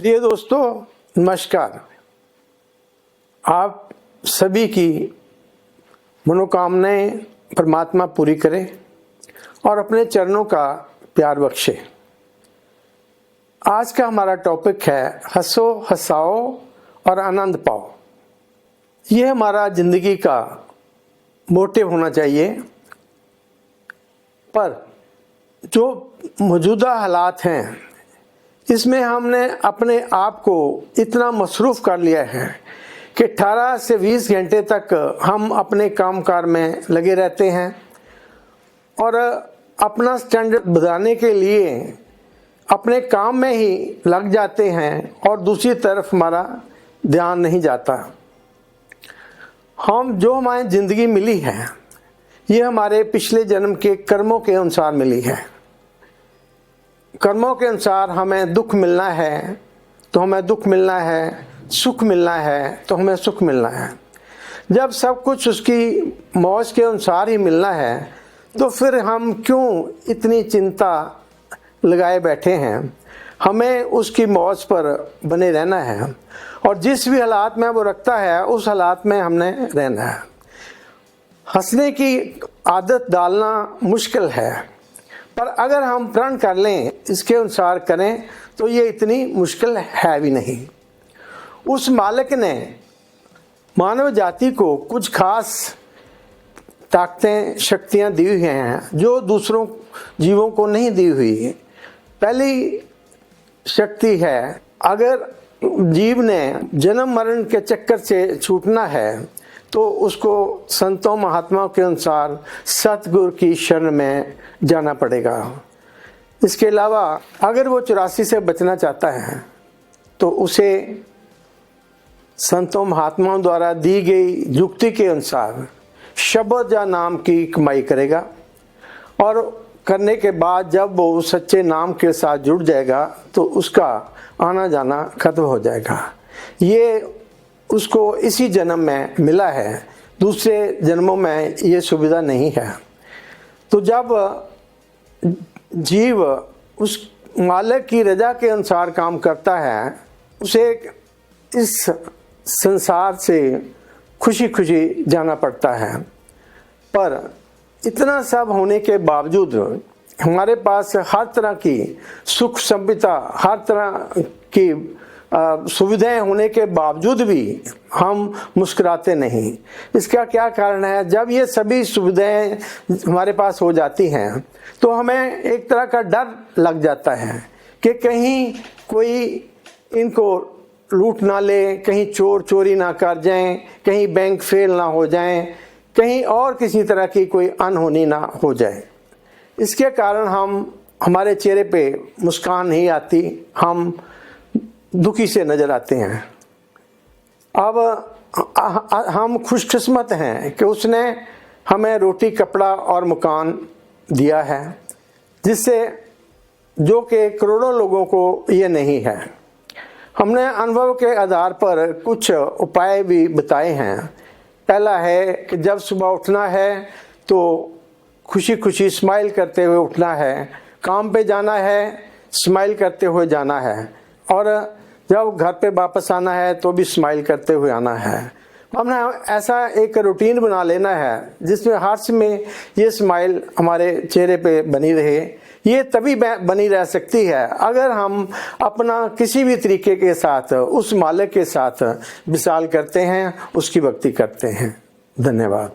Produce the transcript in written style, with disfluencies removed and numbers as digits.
प्रिय दोस्तों, नमस्कार। आप सभी की मनोकामनाएं परमात्मा पूरी करे और अपने चरणों का प्यार बख्शे। आज का हमारा टॉपिक है हंसो, हंसाओ और आनंद पाओ। यह हमारा जिंदगी का मोटिव होना चाहिए। पर जो मौजूदा हालात हैं, इसमें हमने अपने आप को इतना मसरूफ़ कर लिया है कि 18 से 20 घंटे तक हम अपने कामकाज में लगे रहते हैं और अपना स्टैंडर्ड बढ़ाने के लिए अपने काम में ही लग जाते हैं और दूसरी तरफ हमारा ध्यान नहीं जाता। हमारी ज़िंदगी मिली है, ये हमारे पिछले जन्म के कर्मों के अनुसार मिली है। कर्मों के अनुसार हमें दुख मिलना है तो हमें दुख मिलना है, सुख मिलना है तो हमें सुख मिलना है। जब सब कुछ उसकी मौज के अनुसार ही मिलना है तो फिर हम क्यों इतनी चिंता लगाए बैठे हैं। हमें उसकी मौज पर बने रहना है और जिस भी हालात में वो रखता है उस हालात में हमने रहना है। हंसने की आदत डालना मुश्किल है, पर अगर हम प्रण कर लें, इसके अनुसार करें तो ये इतनी मुश्किल है भी नहीं। उस मालिक ने मानव जाति को कुछ खास ताकतें, शक्तियां दी हुई हैं जो दूसरों जीवों को नहीं दी हुई। पहली शक्ति है, अगर जीव ने जन्म मरण के चक्कर से छूटना है तो उसको संतों महात्माओं के अनुसार सतगुरु की शरण में जाना पड़ेगा। इसके अलावा अगर वो 84 से बचना चाहता है तो उसे संतों महात्माओं द्वारा दी गई युक्ति के अनुसार शब्द या नाम की कमाई करेगा और करने के बाद जब वो सच्चे नाम के साथ जुड़ जाएगा तो उसका आना जाना खत्म हो जाएगा। ये उसको इसी जन्म में मिला है, दूसरे जन्मों में ये सुविधा नहीं है। तो जब जीव उस मालिक की रजा के अनुसार काम करता है, उसे इस संसार से खुशी खुशी जाना पड़ता है। पर इतना सब होने के बावजूद हमारे पास हर तरह की सुख संपदा, हर तरह की सुविधाएं होने के बावजूद भी हम मुस्कुराते नहीं। इसका क्या कारण है? जब ये सभी सुविधाएं हमारे पास हो जाती हैं तो हमें एक तरह का डर लग जाता है कि कहीं कोई इनको लूट ना ले, कहीं चोर चोरी ना कर जाएं, कहीं बैंक फेल ना हो जाएं, कहीं और किसी तरह की कोई अनहोनी ना हो जाए। इसके कारण हमारे चेहरे पे मुस्कान नहीं आती, हम दुखी से नजर आते हैं। अब हम खुशकिस्मत हैं कि उसने हमें रोटी, कपड़ा और मकान दिया है, जिससे जो कि करोड़ों लोगों को ये नहीं है। हमने अनुभव के आधार पर कुछ उपाय भी बताए हैं। पहला है कि जब सुबह उठना है तो खुशी खुशी स्माइल करते हुए उठना है, काम पे जाना है स्माइल करते हुए जाना है और जब घर पे वापस आना है तो भी स्माइल करते हुए आना है। हमने ऐसा एक रूटीन बना लेना है जिसमें हर समय ये स्माइल हमारे चेहरे पे बनी रहे। ये तभी बनी रह सकती है अगर हम अपना किसी भी तरीके के साथ उस मालिक के साथ विशाल करते हैं, उसकी भक्ति करते हैं। धन्यवाद।